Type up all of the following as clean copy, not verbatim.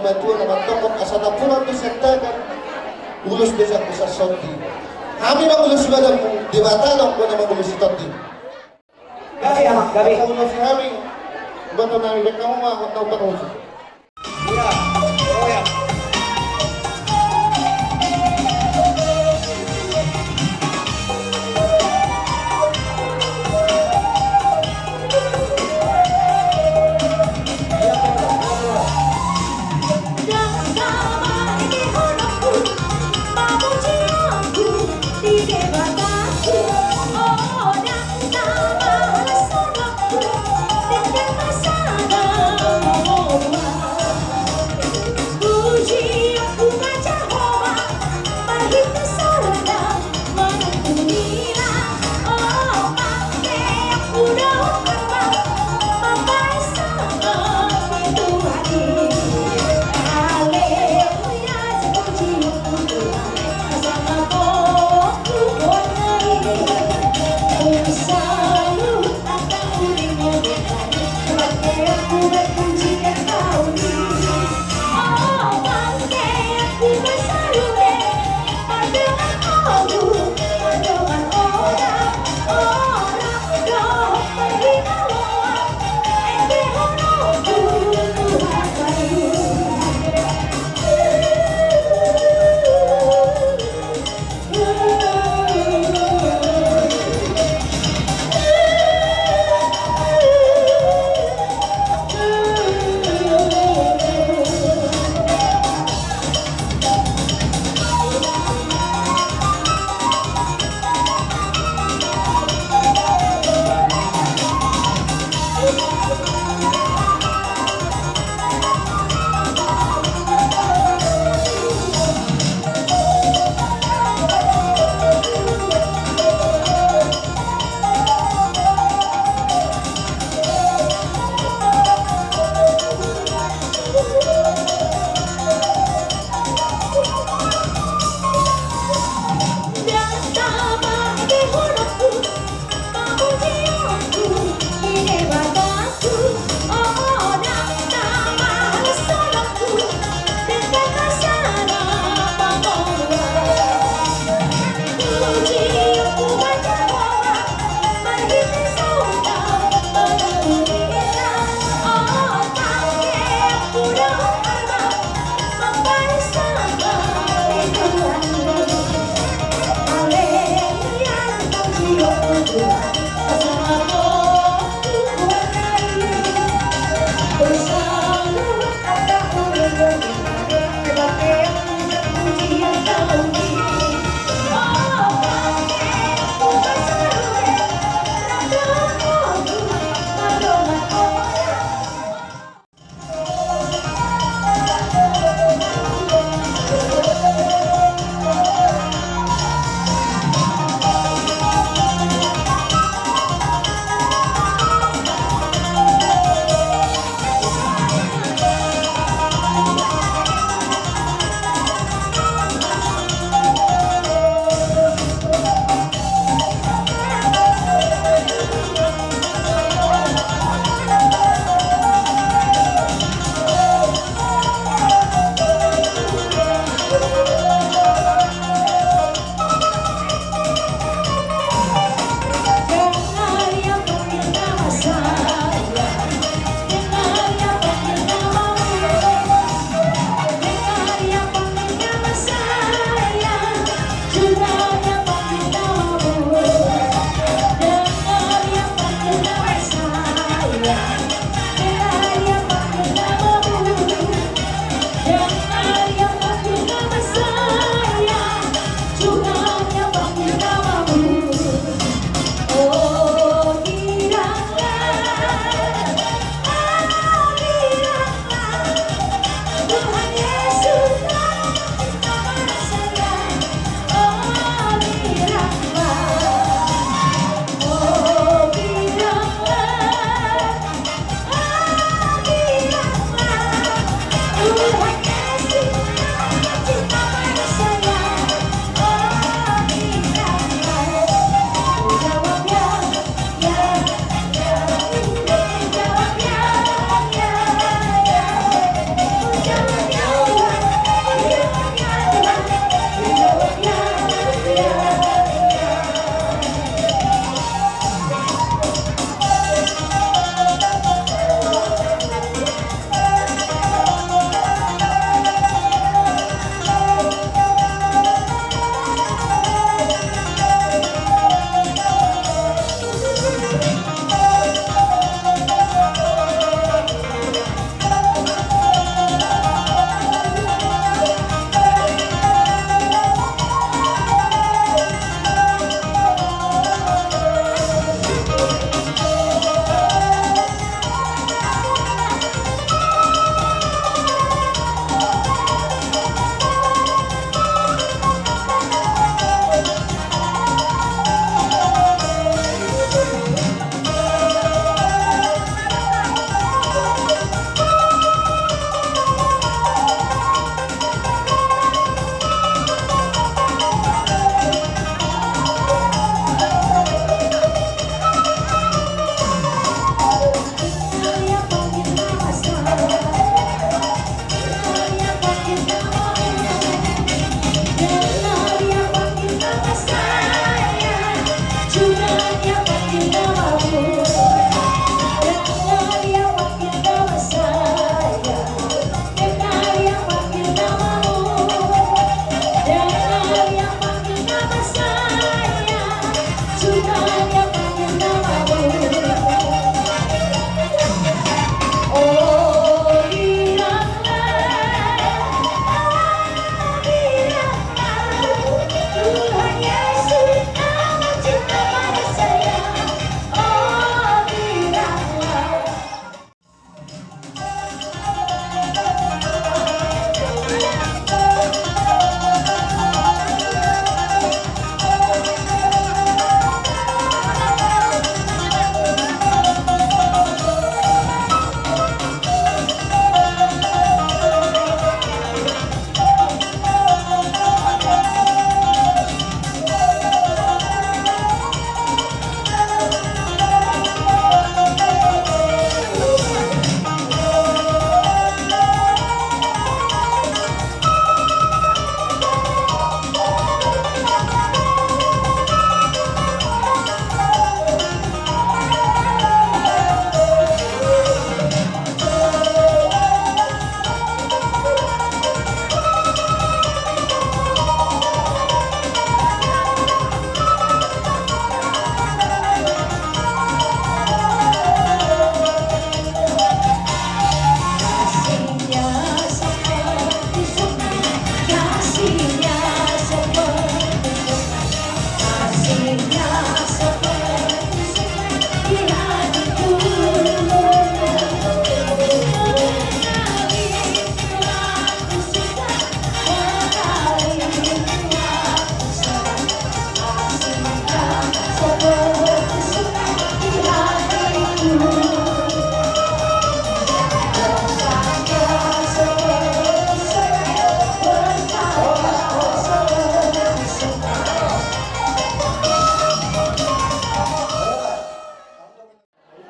bantuan naman tokok asa na pulang to sektakan ulus desa ko sa Sondi. Kami na ulus ba lang di ba tanong ko na magulus ito din. Gabi amak, gabi. Sa ulus si Hami, bato na rin ka mo mga kung tawag. Iya, oh ya.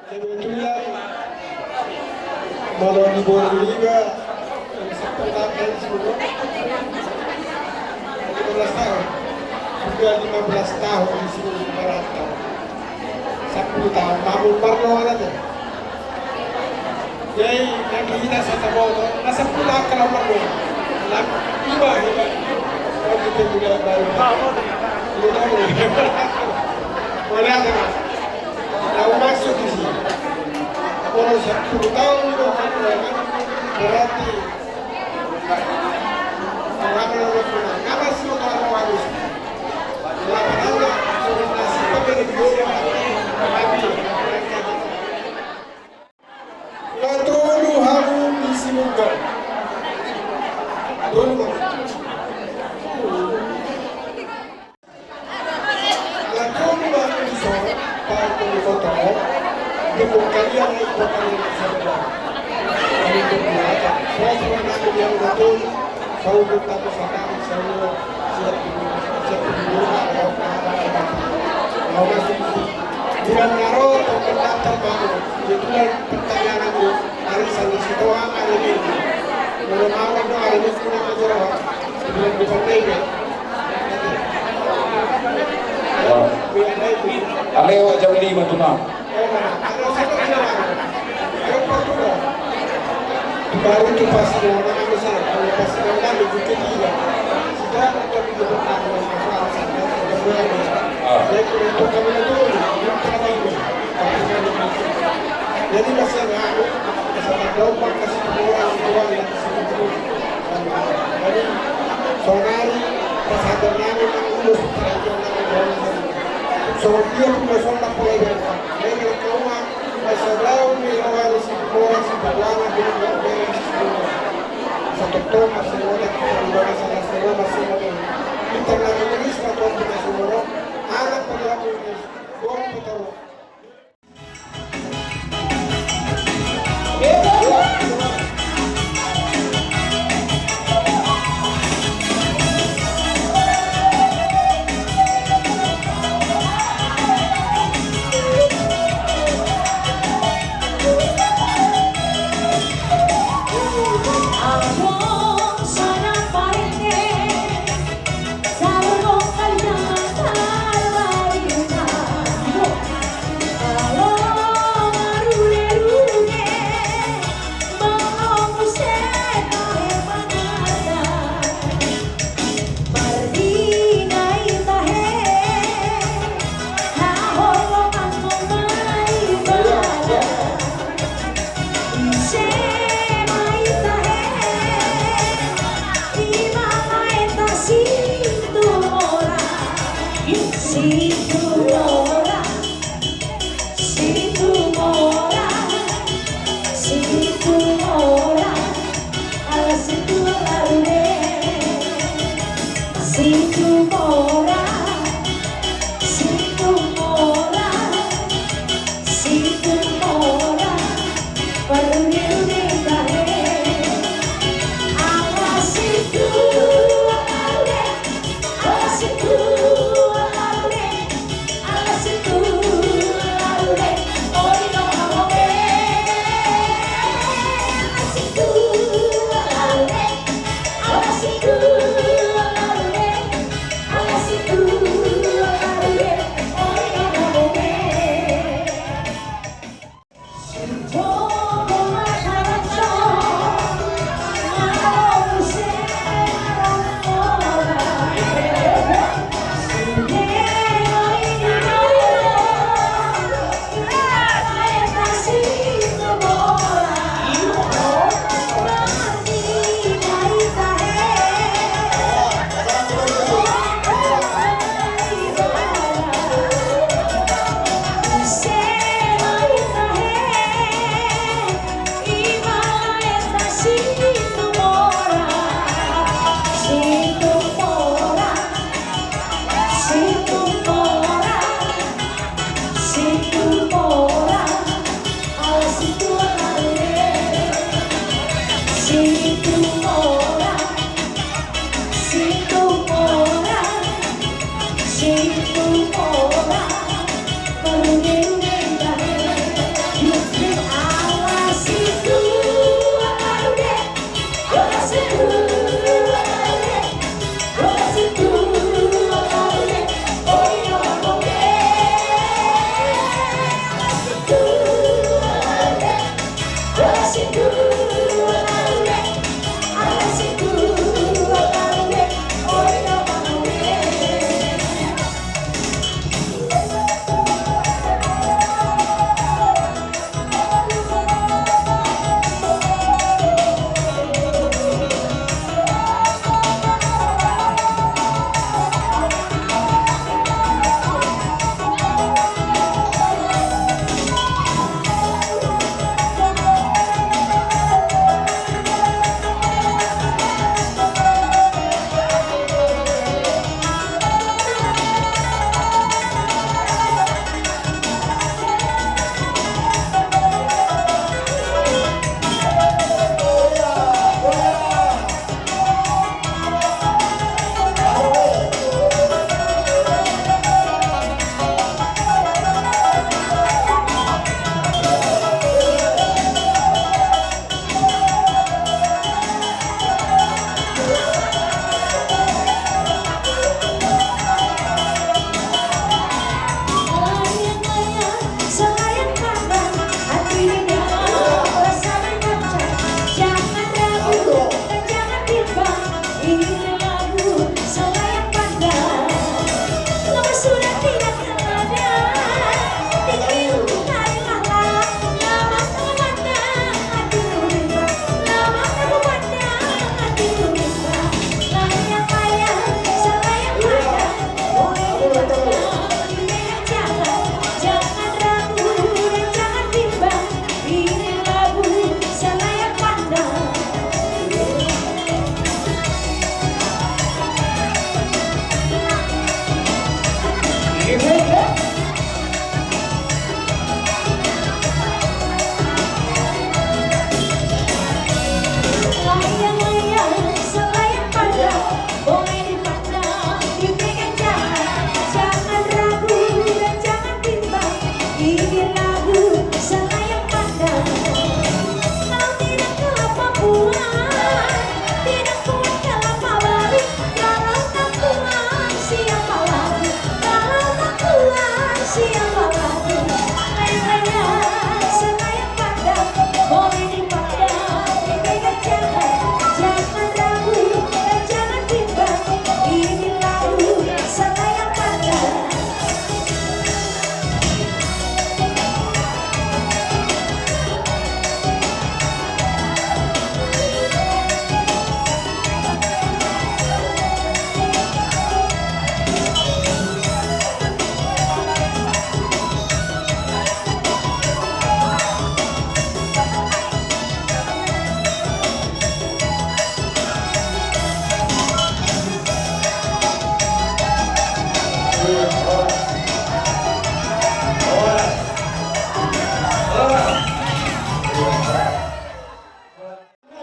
Kebetulan malam di Borliga yang sepertakan semua 15 tahun sudah 15 tahun di sini merantau 10 tahun namun parlo aja jadi yang kita satu moto nasa pula kalau parlo nak iba kalau kita juga baru boleh ada yang masuk di sini kalau 10 tahun itu berarti mengambil kemenangan apa sih orang harus lapangan koordinasi pemerintahan Katolu haru di Sinuga dulu Katolu haru di Solo Pak Foto Dukung kalian ikut kalian bersama kami berdoa saya sebenarnya yang betul saya buka kesadaran saya siap dibuka mau masuk bulan Maret atau pendaftar baru itulah pertanyaan aku hari Senin doa hari ini kalau mau doa hari ini sudah berdoa sebelum dipakai Aleo jam 5 tunang. Baru itu pasti orang yang besar, kalau pasti orang yang begitu dia sudah kami diberkati oleh masalah sampai jadi itu kami itu jadi masih ngaku sama domba kasih orang yang disini jadi sonari pas ada nyanyi mengurus so dia punya sonda mulai dari mereka keluar Masalah ni orang si orang si bawang dengan orang satu tahun masih ada orang salah salah masih ada kita lagi ini satu tahun masih ada anak pelajar ini dua tahun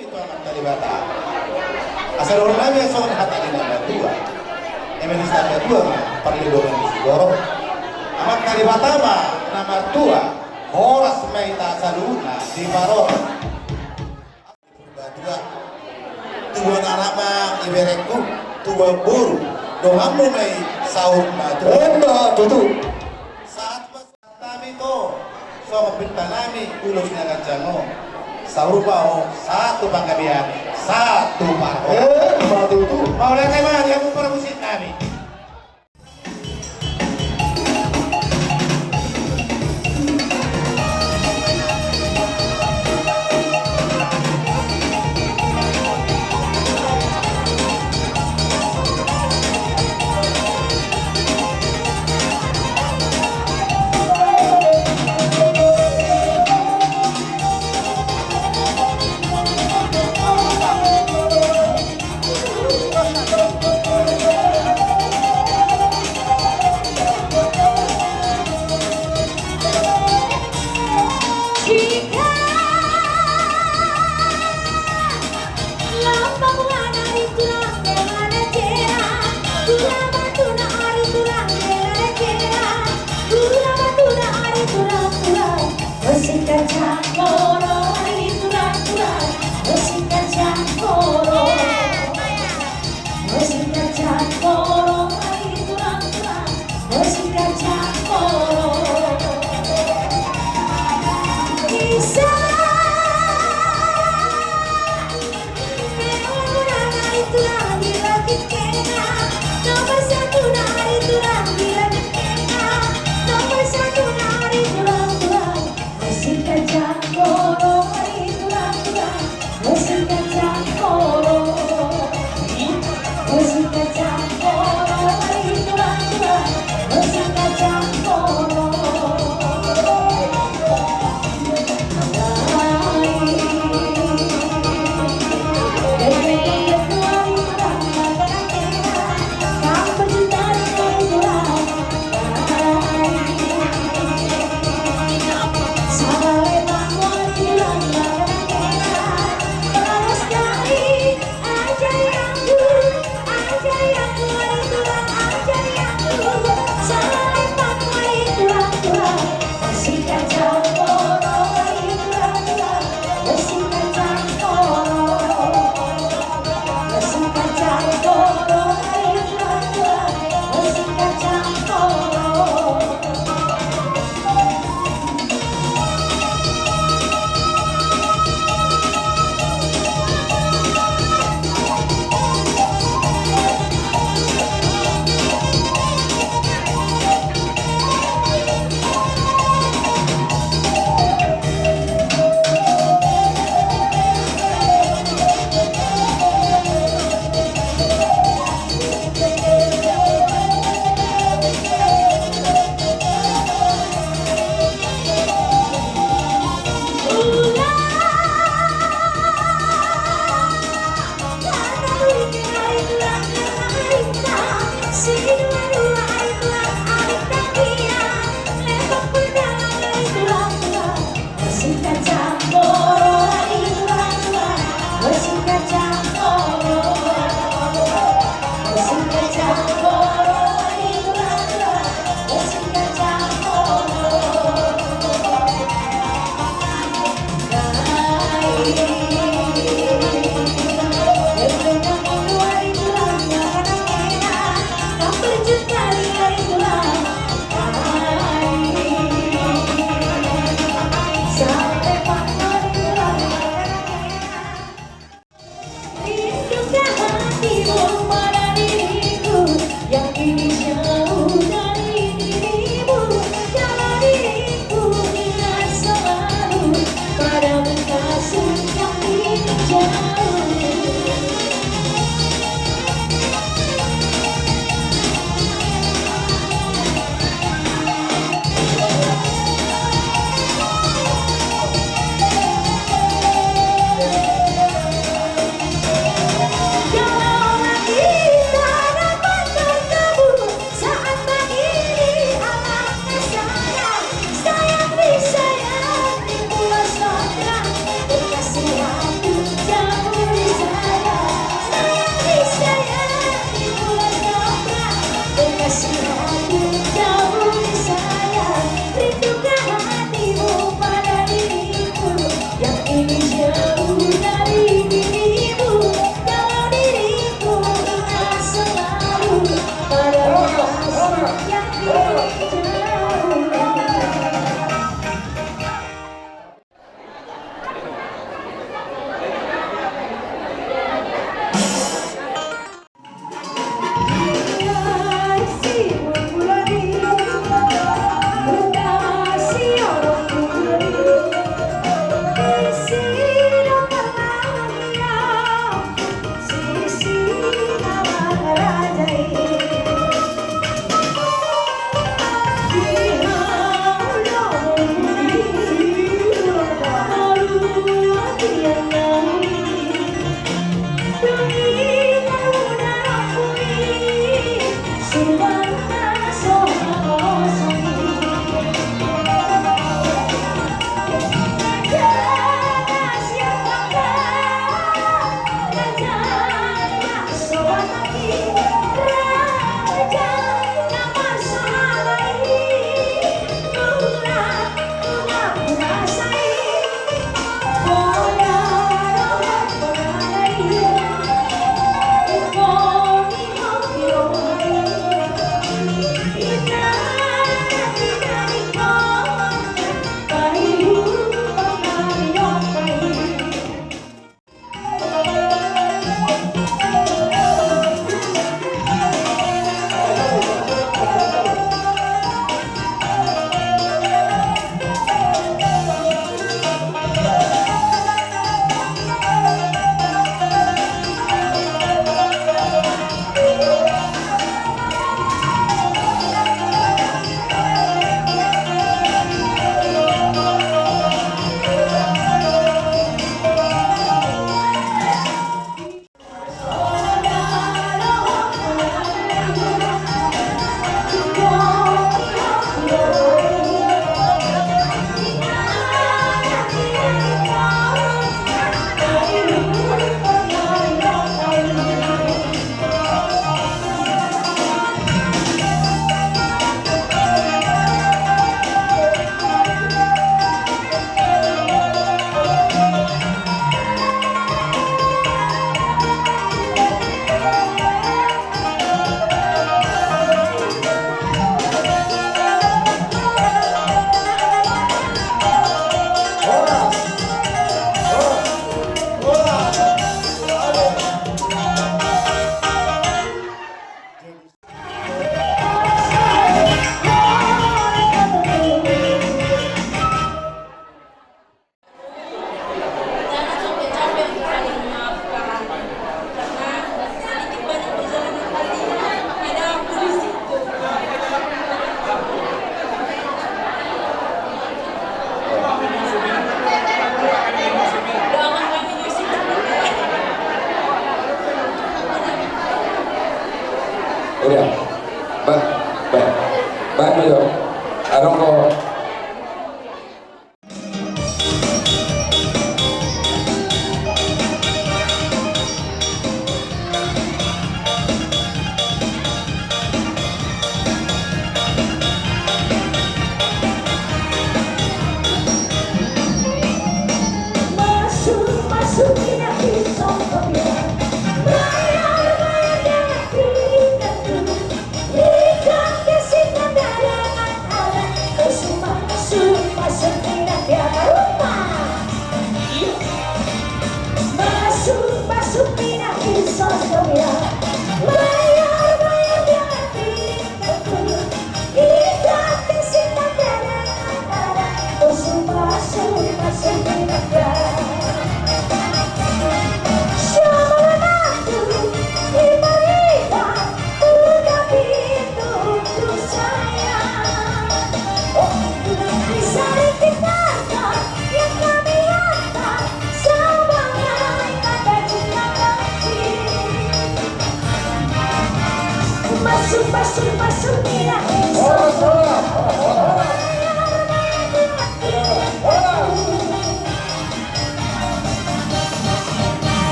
Itu anak Kalibata. Asal orang nabi yang soal hati di nama dua. Emenis nama dua perlindungan di Sigoro. Amat Kalibata mah nama dua. Horas maita saluna di Baro. Dua anak mah ibereku tua buru. Dohamu mai sahur madu. Tutu. Saat pas kami to, so kapinta nami ulos na kancango. Sahur bao satu panggabihan, satu parho. Tutu. Mau lihat mah dia mau permusit nami.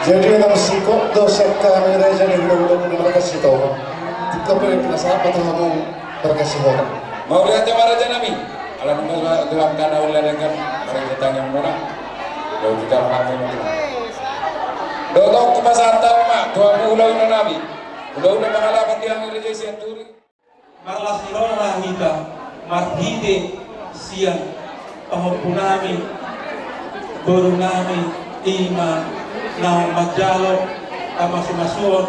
Jadi ang siko do sekka ang reja ni ulo-ulo ng markas ito. Tika pa rin pinasapa ito mo markas ito. Mau lihat jamaah raja Nabi? Alam mo dalam kana ulah dengan mereka tanya muna. Do kita makan muna. Do to kupasatan mak, dua ulah na Nabi. Ulah mangalakan dia ang reja senturi. Marlas irona hita, marhide siang, pahompunami, borunami, ima, na magjalo, kamasumasuon,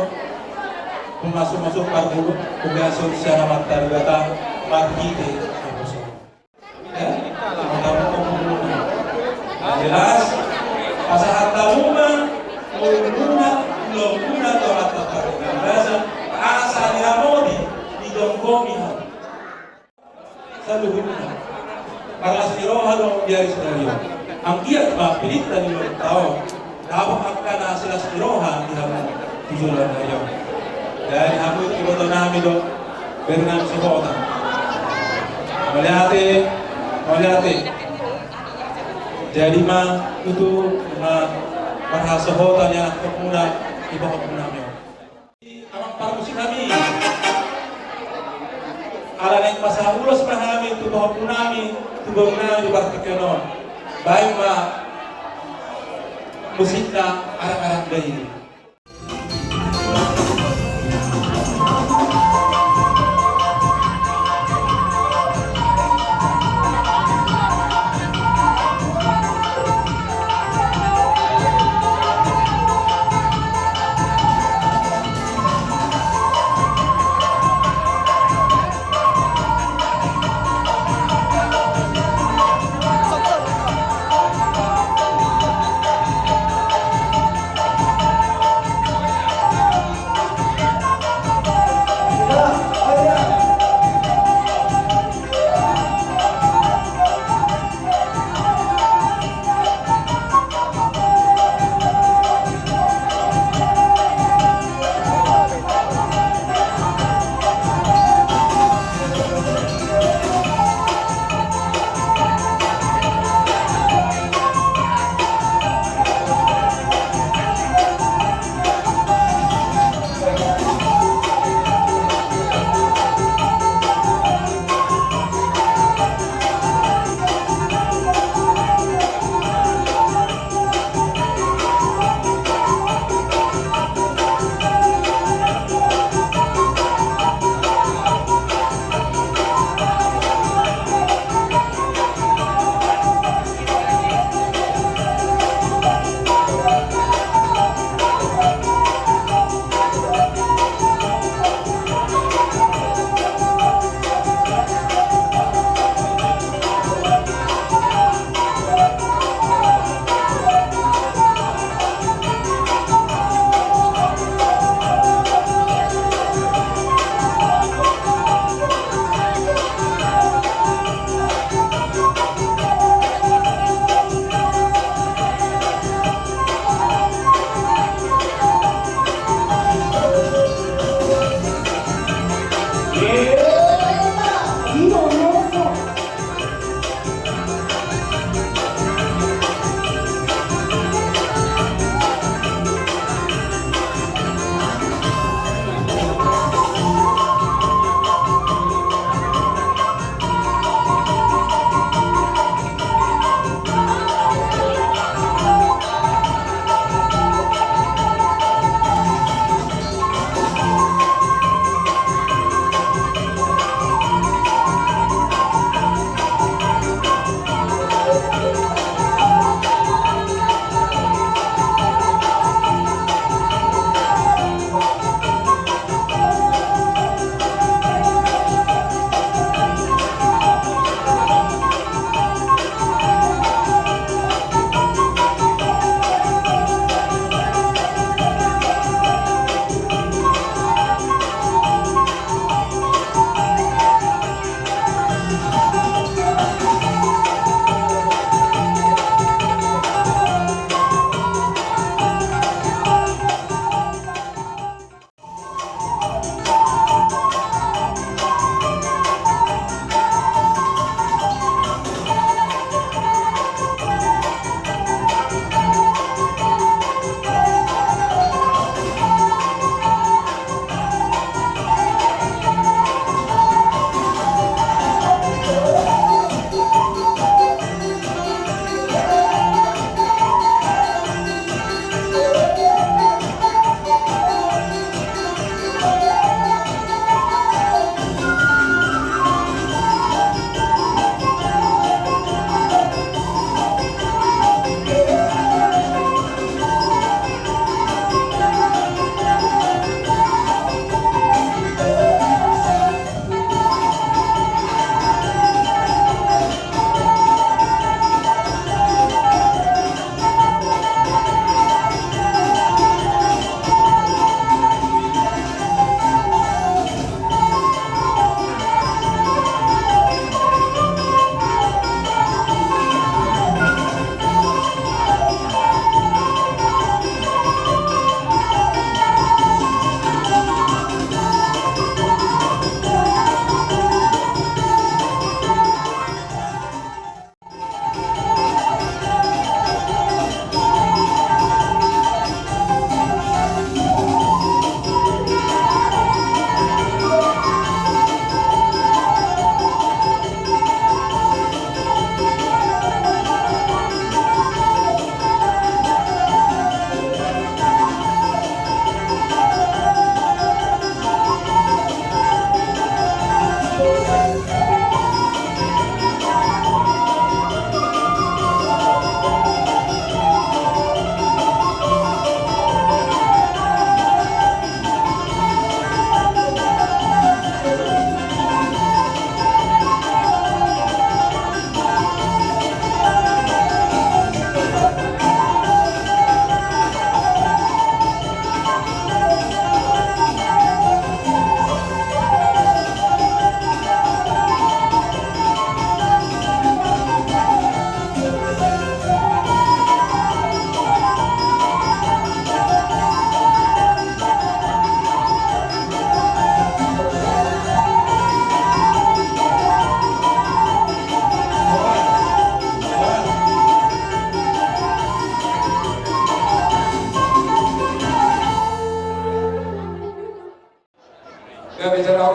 pumasok parbulu, pugason siya na magtarigata, marhide. Ya, mga pumulungan. Jelas, pasahat talungan, muna, lomuna, to at pagkakagalasan, asa niya modi, dongkomihan sa luhod na para sa irohan biyari sa nariyo ang kiyak mapilit na nilong tao dapat na sila sa irohan di naman tijulan na yun dahil hamot iboto namin do pero namin si Hota maliate jadi ma itu marhasa Hota niya kapuna iba kapuna niyo amang parmusin kami ala nang pasahulos namin, tubuh po namin, tubuh namin di Bartikenon. Baik ma musik na arang-arang dahil.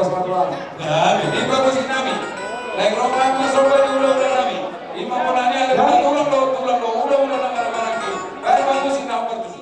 Mas Matuan. Gabi. Ini bagus nami. Lain rombongan masuk ke ulang nami. Lima bulannya ada tulang lo ulang barang-barang itu. Baru bagus ini apa tuh?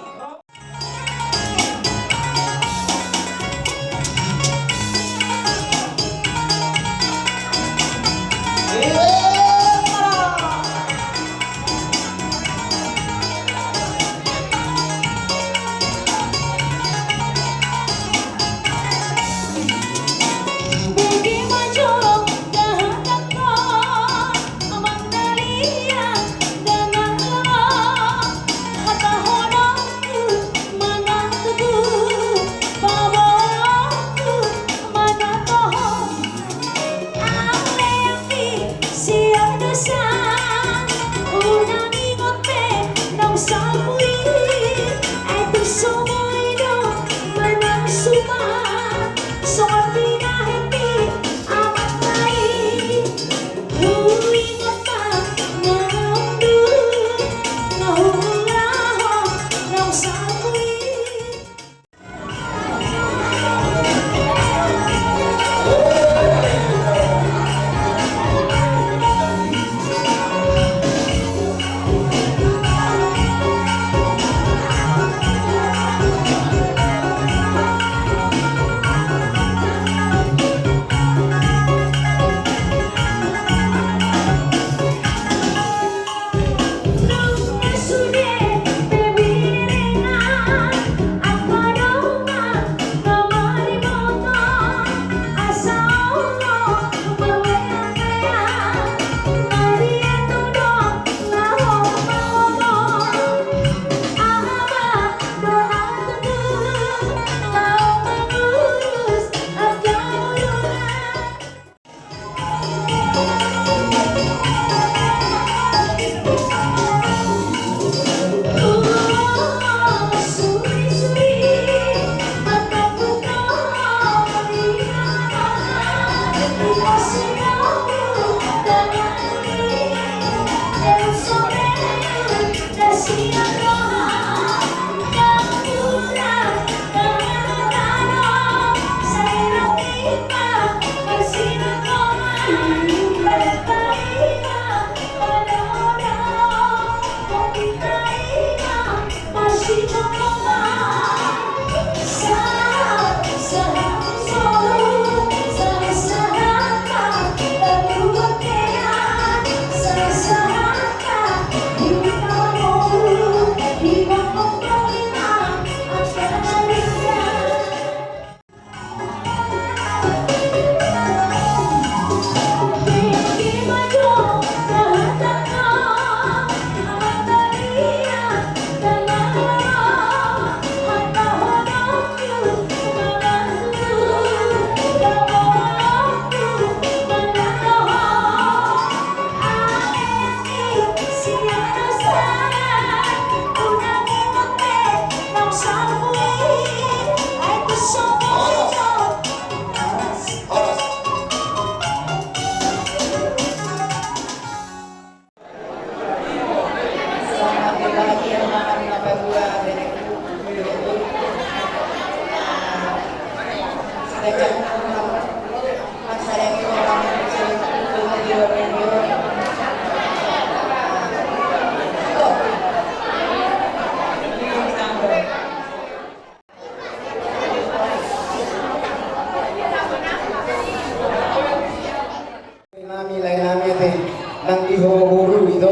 Nang ihoro itu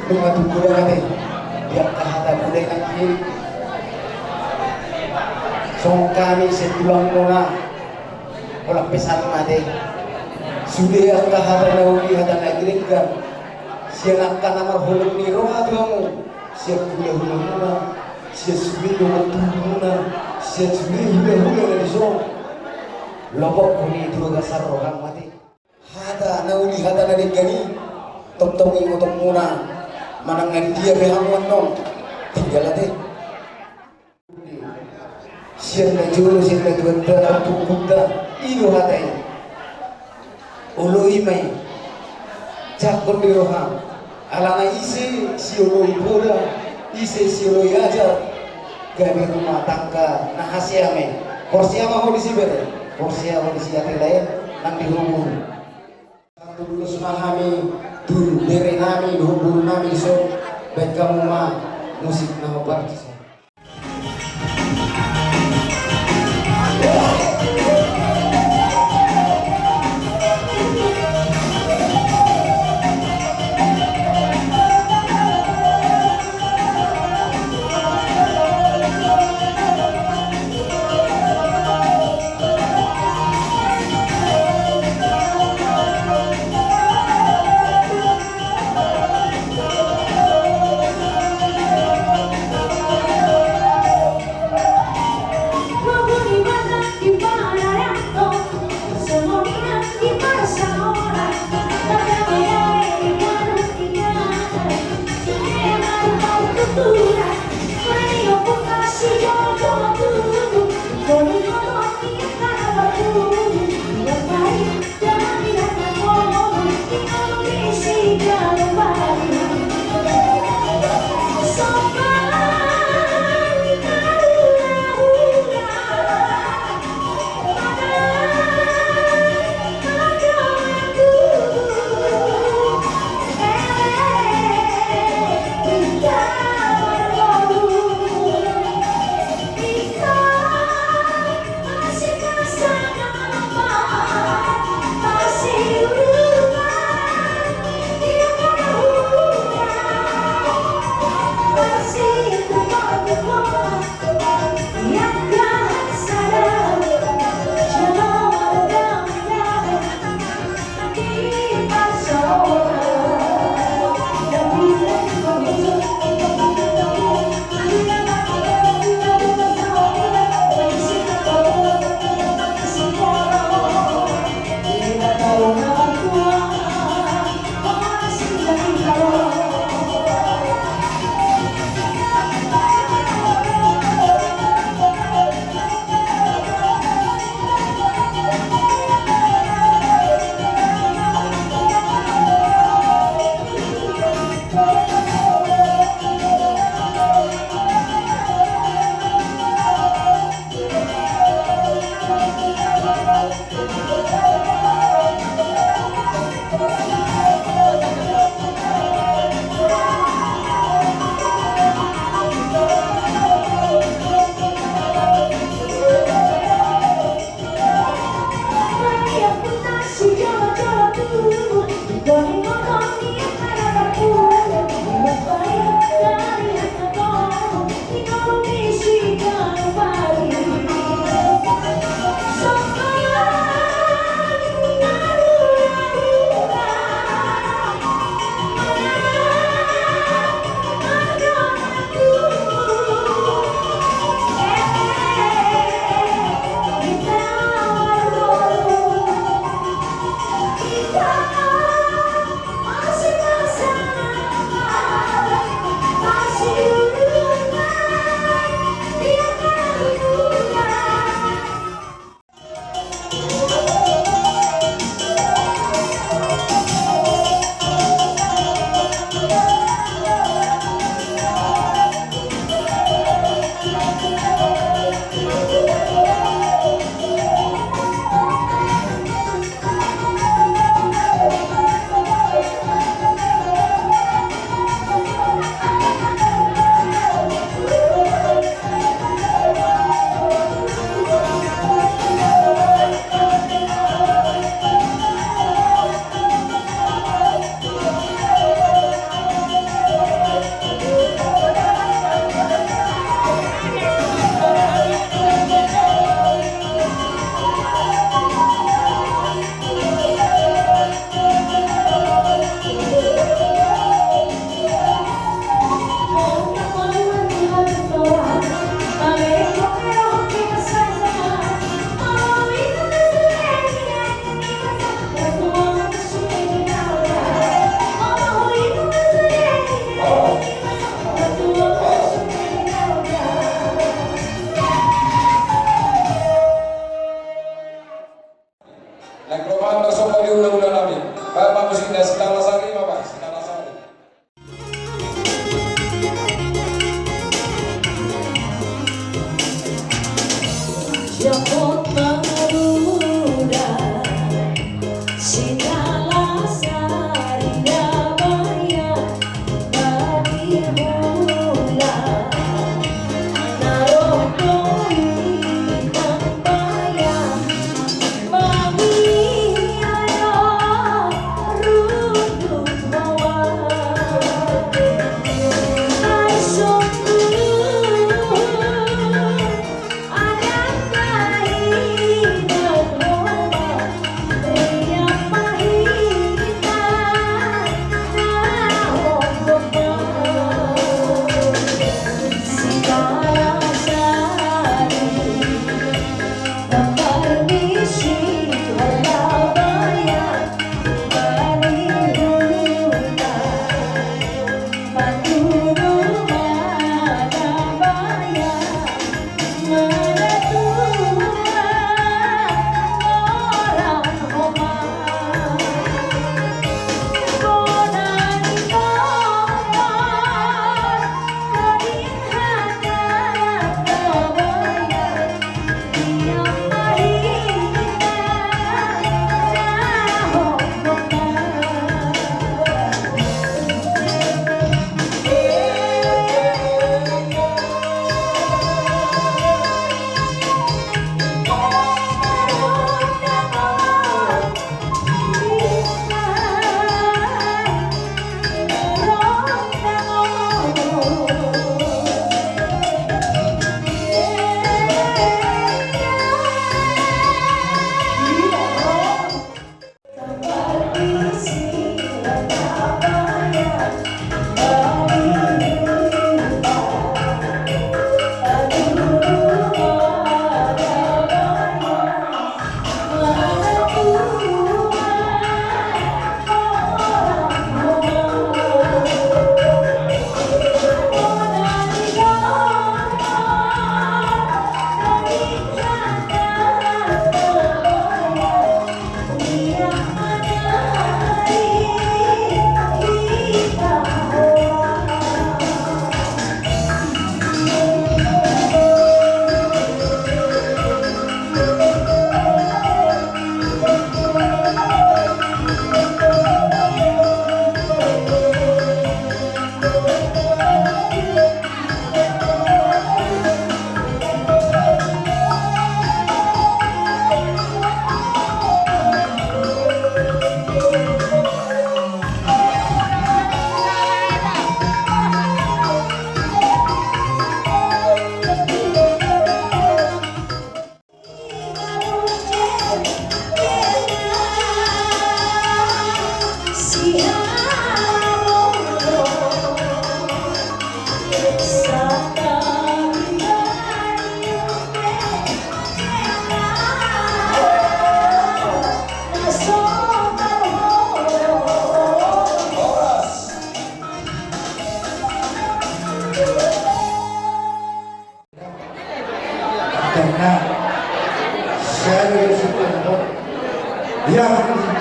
bunga tunggu kami yang kahata budaya nanti song kami setulang mona walang pesan mati sudah ang kahata na uli hata na iligkan siya nakkanamar hulog ni roha tuamu siya hula-hula muna siya subido matulog muna siya subido hula-hula na isong lobok kuni itu agasar rohang mati hada na uli hada na digani tong ingotok muna manangan dia behamuan nong tinggal ate siya na juro siya na duwanda tungkunda ilo hatay uloi may jakon di rohang alana isi si uloi pura isi si uloi aja gabi rumah tangga na hasyame Porsia mau di sibere, porsia mau di siapa lain, nang dihubung. Lulus mahami, dulu bere nami, dulu nami so, baik kamu mah musik nama partis.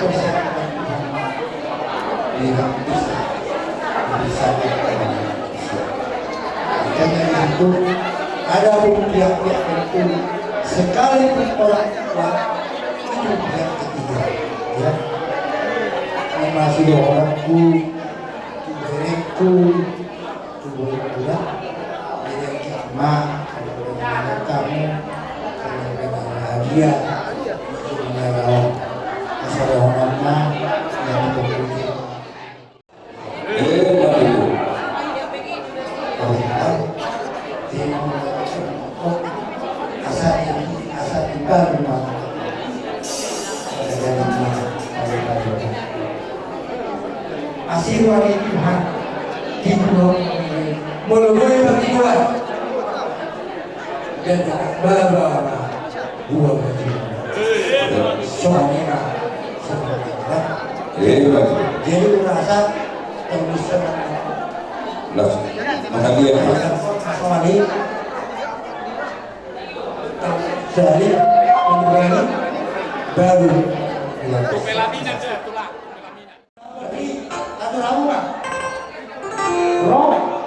kesehatan Tuhan tidak bisa karena itu ada pihak-pihak tertentu sekalipun orang tua itu pihak ketiga ya masih dua orangku bereku tubuh budak berek hikmah dengan kamu dengan bahagia dengan asal hormatnya yang terpuji asal ibar rumah asir wali Tuhan hibur melalui pertiduan dan bawa dua pertiduan soalnya jadi merasa terus Lah, makanya wali dari menurani baru Melamina aja, tulang. atau ramuan roh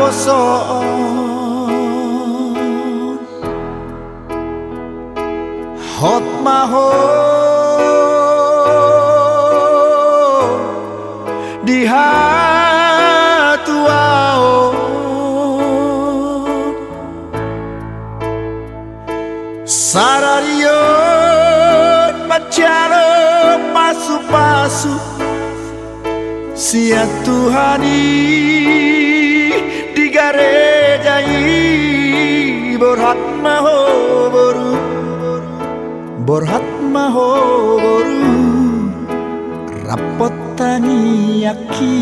dihaposon hot maho dihatuaon sararion macaro pasu-pasu sia Tuhani di garejai borhat maho boru rapot tani yaki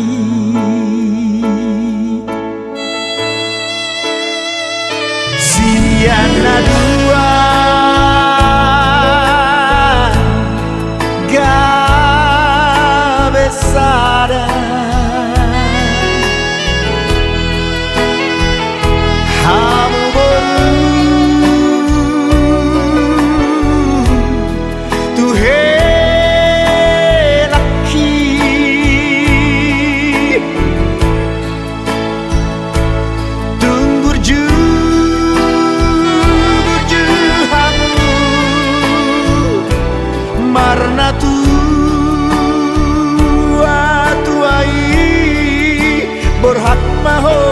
siana dua gabesada hamu boru tuhe laki tunggur juga maho